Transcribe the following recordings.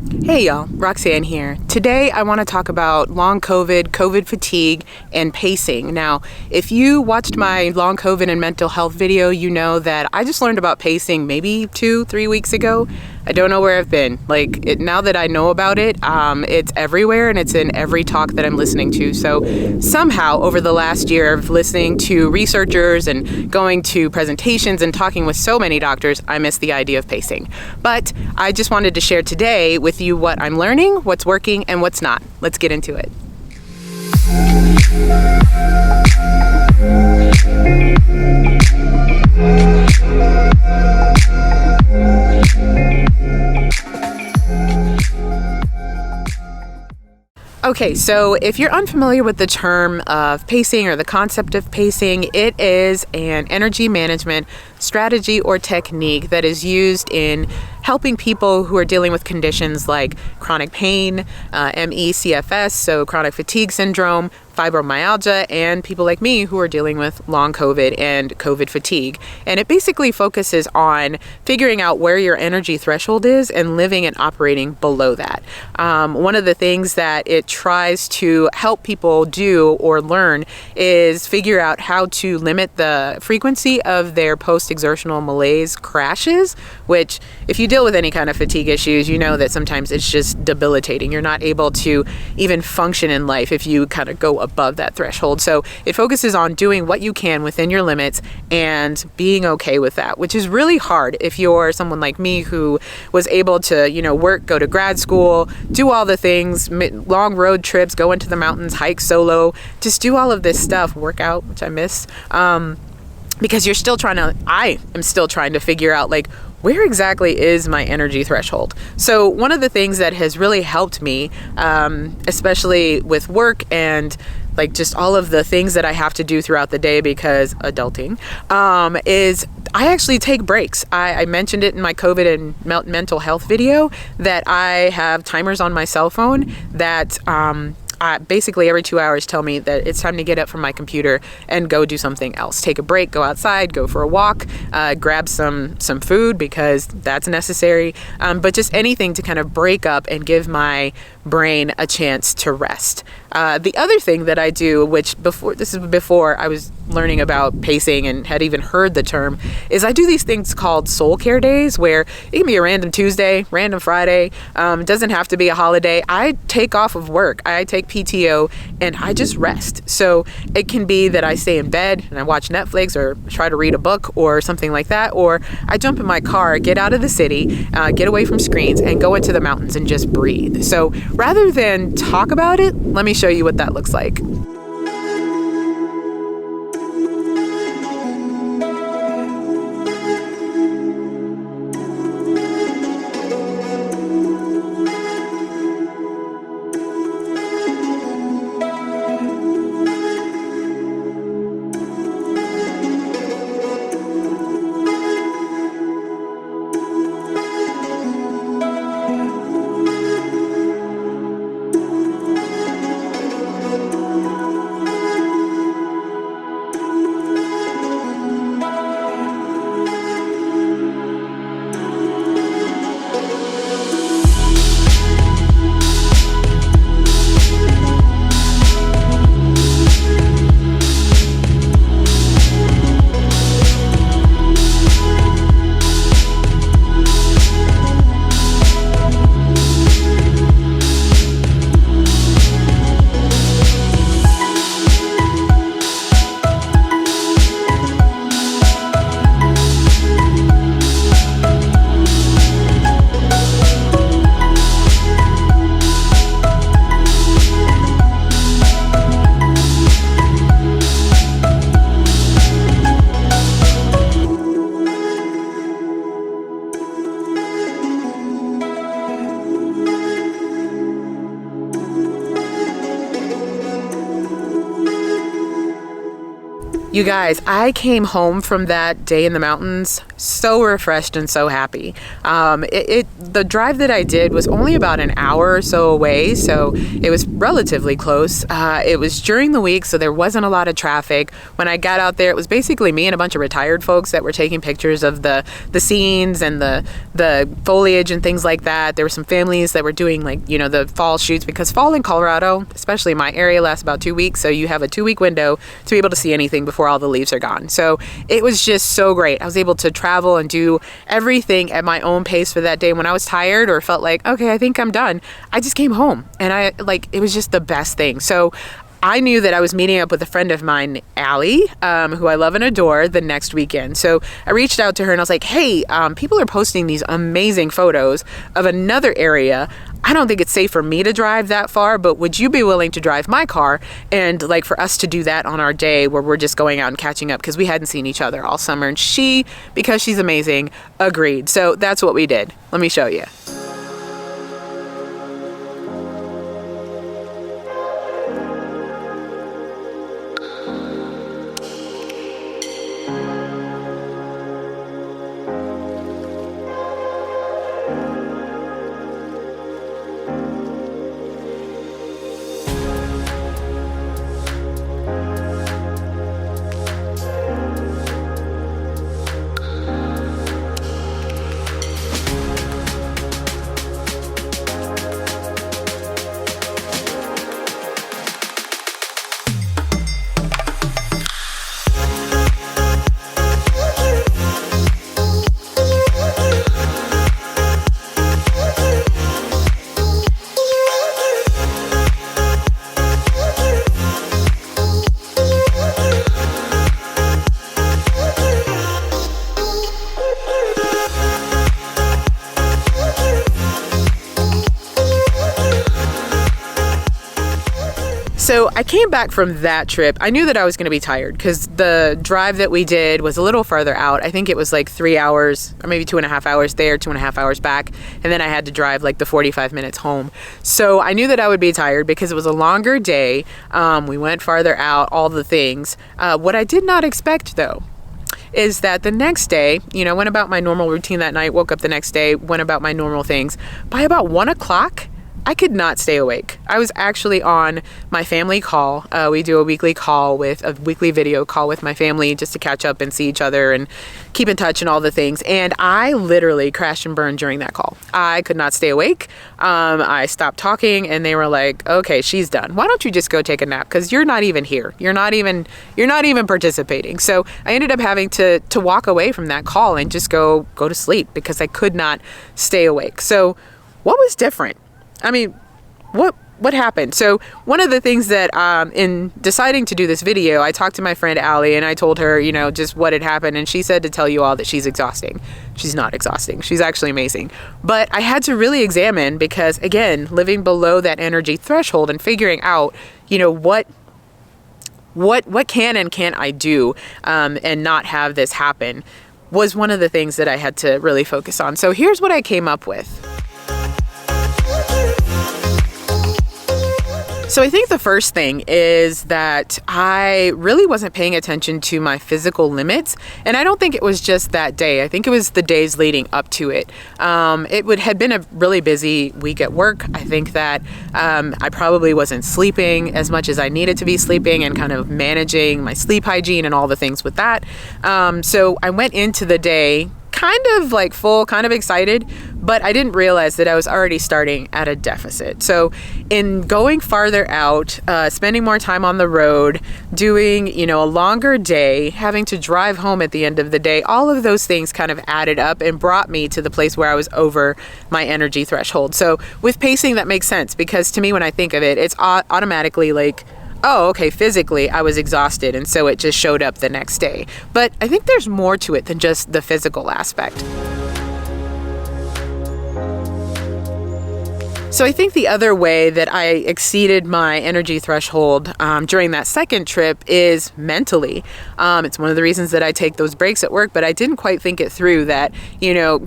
Hey y'all, Roxanne here. Today I want to talk about long COVID fatigue, and pacing. Now, if you watched my long COVID and mental health video, you know that I just learned about pacing maybe 2-3 weeks ago. I don't know where I've been. Now that I know about it, it's everywhere and it's in every talk that I'm listening to. So somehow over the last year of listening to researchers and going to presentations and talking with so many doctors, I missed the idea of pacing. But I just wanted to share today with you what I'm learning, what's working, and what's not. Let's get into it. Okay, so if you're unfamiliar with the term of pacing or the concept of pacing, it is an energy management strategy or technique that is used in helping people who are dealing with conditions like chronic pain, ME/CFS, so chronic fatigue syndrome, fibromyalgia, and people like me who are dealing with long COVID and COVID fatigue. And it basically focuses on figuring out where your energy threshold is and living and operating below that. One of the things that it tries to help people do or learn is figure out how to limit the frequency of their post-exertional malaise crashes, which if you deal with any kind of fatigue issues, you know that sometimes it's just debilitating. You're not able to even function in life if you kind of go above that threshold. So it focuses on doing what you can within your limits and being okay with that, which is really hard if you're someone like me who was able to, work, go to grad school, do all the things, long road trips, go into the mountains, hike solo, just do all of this stuff, work out, which I miss. Because I am still trying to figure out where exactly is my energy threshold. So one of the things that has really helped me, especially with work and just all of the things that I have to do throughout the day because adulting, is I actually take breaks. I mentioned it in my COVID and mental health video that I have timers on my cell phone that basically every 2 hours tell me that it's time to get up from my computer and go do something else. Take a break, go outside, go for a walk, grab some food because that's necessary. But just anything to kind of break up and give my brain a chance to rest. The other thing that I do, before I was learning about pacing and had even heard the term, is I do these things called Soulcare days where it can be a random Tuesday, random Friday. It doesn't have to be a holiday. I take off of work. I take PTO and I just rest. So it can be that I stay in bed and I watch Netflix or try to read a book or something like that, or I jump in my car, get out of the city, get away from screens and go into the mountains and just breathe. So rather than talk about it, let me show you what that looks like. You guys, I came home from that day in the mountains so refreshed and so happy. The drive that I did was only about an hour or so away, so it was relatively close. It was during the week, so there wasn't a lot of traffic. When I got out there, it was basically me and a bunch of retired folks that were taking pictures of the scenes and the foliage and things like that. There were some families that were doing the fall shoots, because fall in Colorado, especially my area, lasts about 2 weeks, so you have a 2-week window to be able to see anything before all the leaves are gone. So it was just so great. I was able to travel and do everything at my own pace for that day. When I was tired or felt like, okay, I think I'm done, I just came home, and it was just the best thing. So I knew that I was meeting up with a friend of mine, Allie, who I love and adore, the next weekend. So I reached out to her and I was like, hey, people are posting these amazing photos of another area. I don't think it's safe for me to drive that far, but would you be willing to drive my car and for us to do that on our day where we're just going out and catching up, because we hadn't seen each other all summer? And she, because she's amazing, agreed. So that's what we did. Let me show you. So I came back from that trip. I knew that I was going to be tired because the drive that we did was a little farther out. I think it was 3 hours or maybe 2.5 hours there, 2.5 hours back. And then I had to drive the 45 minutes home. So I knew that I would be tired because it was a longer day. We went farther out, all the things. What I did not expect, though, is that the next day, went about my normal routine that night, woke up the next day, went about my normal things. By about 1 o'clock, I could not stay awake. I was actually on my family call. We do a weekly video call with my family just to catch up and see each other and keep in touch and all the things. And I literally crashed and burned during that call. I could not stay awake. I stopped talking and they were like, okay, she's done. Why don't you just go take a nap? Because you're not even here. You're not even participating. So I ended up having to walk away from that call and just go to sleep because I could not stay awake. So what was different? I mean, what happened? So one of the things that in deciding to do this video, I talked to my friend Allie and I told her, just what had happened. And she said to tell you all that she's exhausting. She's not exhausting. She's actually amazing. But I had to really examine because, again, living below that energy threshold and figuring out, what can and can't I do and not have this happen was one of the things that I had to really focus on. So here's what I came up with. So I think the first thing is that I really wasn't paying attention to my physical limits. And I don't think it was just that day. I think it was the days leading up to it. It had been a really busy week at work. I think that I probably wasn't sleeping as much as I needed to be sleeping and kind of managing my sleep hygiene and all the things with that. So I went into the day kind of full, kind of excited, but I didn't realize that I was already starting at a deficit. So in going farther out, spending more time on the road, doing, a longer day, having to drive home at the end of the day, all of those things kind of added up and brought me to the place where I was over my energy threshold. So with pacing, that makes sense because to me, when I think of it, it's automatically oh, okay, physically I was exhausted and so it just showed up the next day. But I think there's more to it than just the physical aspect. So I think the other way that I exceeded my energy threshold during that second trip is mentally. It's one of the reasons that I take those breaks at work, but I didn't quite think it through that,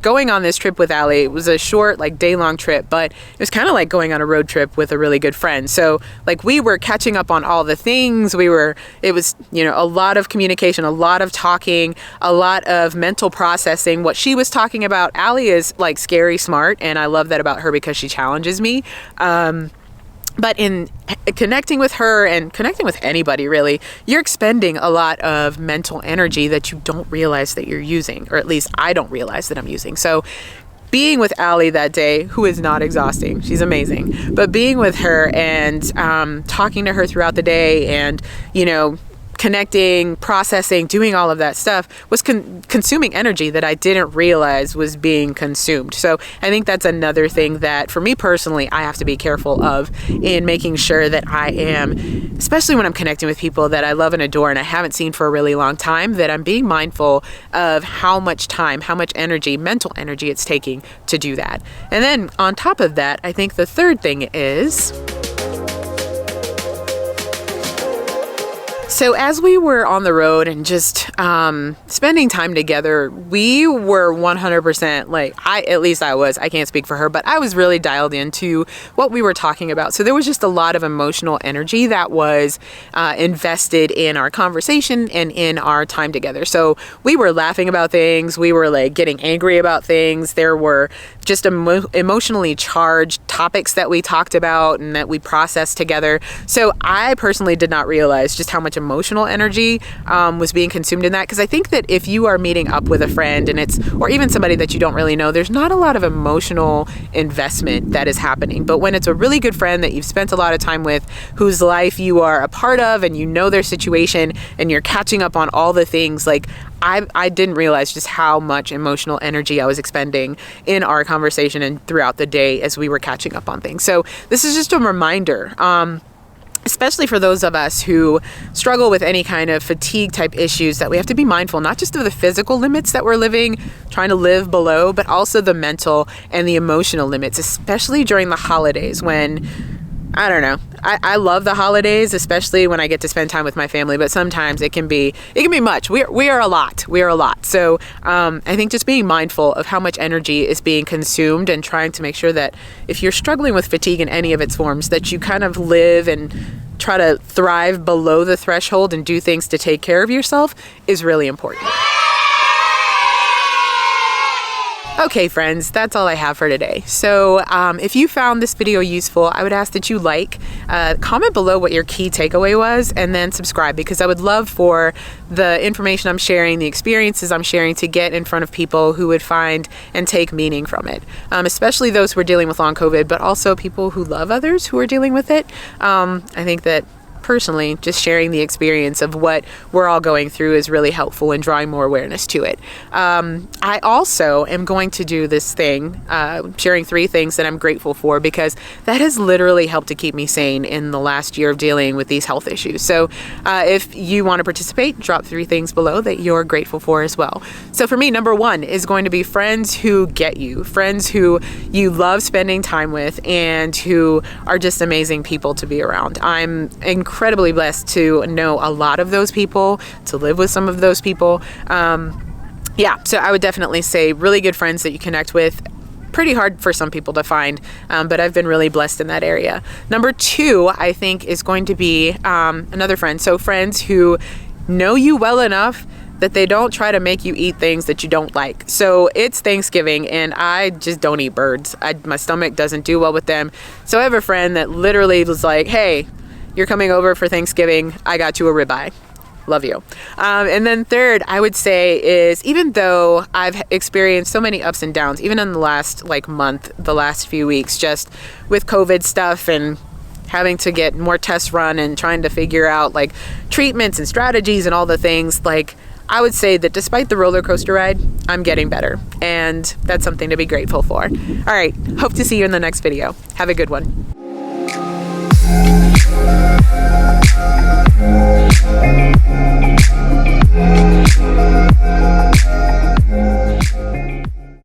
going on this trip with Allie, it was a short, day-long trip, but it was kind of like going on a road trip with a really good friend. So we were catching up on all the things. It was, a lot of communication, a lot of talking, a lot of mental processing. What she was talking about, Allie is scary smart, and I love that about her because she challenges me. But in connecting with her and connecting with anybody, really, you're expending a lot of mental energy that you don't realize that you're using, or at least I don't realize that I'm using. So being with Allie that day, who is not exhausting, she's amazing, but being with her and talking to her throughout the day and, connecting, processing, doing all of that stuff was consuming energy that I didn't realize was being consumed. So I think that's another thing that for me personally, I have to be careful of in making sure that I am, especially when I'm connecting with people that I love and adore and I haven't seen for a really long time, that I'm being mindful of how much time, how much energy, mental energy it's taking to do that. And then on top of that, I think the third thing is, so as we were on the road and just spending time together, we were 100% I can't speak for her, but I was really dialed into what we were talking about. So there was just a lot of emotional energy that was invested in our conversation and in our time together. So we were laughing about things. We were getting angry about things. There were just emotionally charged topics that we talked about and that we processed together. So I personally did not realize just how much emotional energy was being consumed in that, because I think that if you are meeting up with a friend or even somebody that you don't really know, there's not a lot of emotional investment that is happening. But when it's a really good friend that you've spent a lot of time with, whose life you are a part of and you know their situation and you're catching up on all the things, I didn't realize just how much emotional energy I was expending in our conversation and throughout the day as we were catching up on things. So this is just a reminder, especially for those of us who struggle with any kind of fatigue type issues, that we have to be mindful, not just of the physical limits that we're trying to live below, but also the mental and the emotional limits, especially during the holidays when, I don't know. I love the holidays, especially when I get to spend time with my family, but sometimes it can be much. We are a lot. So I think just being mindful of how much energy is being consumed and trying to make sure that if you're struggling with fatigue in any of its forms, that you kind of live and try to thrive below the threshold and do things to take care of yourself is really important. Okay, friends, that's all I have for today. So if you found this video useful, I would ask that you comment below what your key takeaway was, and then subscribe, because I would love for the information I'm sharing, the experiences I'm sharing, to get in front of people who would find and take meaning from it, especially those who are dealing with long COVID, but also people who love others who are dealing with it. I think that personally, just sharing the experience of what we're all going through is really helpful in drawing more awareness to it. I also am going to do this thing, sharing 3 things that I'm grateful for, because that has literally helped to keep me sane in the last year of dealing with these health issues. So if you want to participate, drop 3 things below that you're grateful for as well. So for me, number 1 is going to be friends who get you, friends who you love spending time with and who are just amazing people to be around. I'm incredibly blessed to know a lot of those people, to live with some of those people. So I would definitely say really good friends that you connect with. Pretty hard for some people to find, but I've been really blessed in that area. Number 2, I think, is going to be another friend. So friends who know you well enough that they don't try to make you eat things that you don't like. So it's Thanksgiving and I just don't eat birds. My stomach doesn't do well with them. So I have a friend that literally was like, hey, you're coming over for Thanksgiving, I got you a ribeye. Love you. And then third, I would say, is even though I've experienced so many ups and downs, even in the last month, the last few weeks, just with COVID stuff and having to get more tests run and trying to figure out treatments and strategies and all the things, I would say that despite the roller coaster ride, I'm getting better. And that's something to be grateful for. All right. Hope to see you in the next video. Have a good one.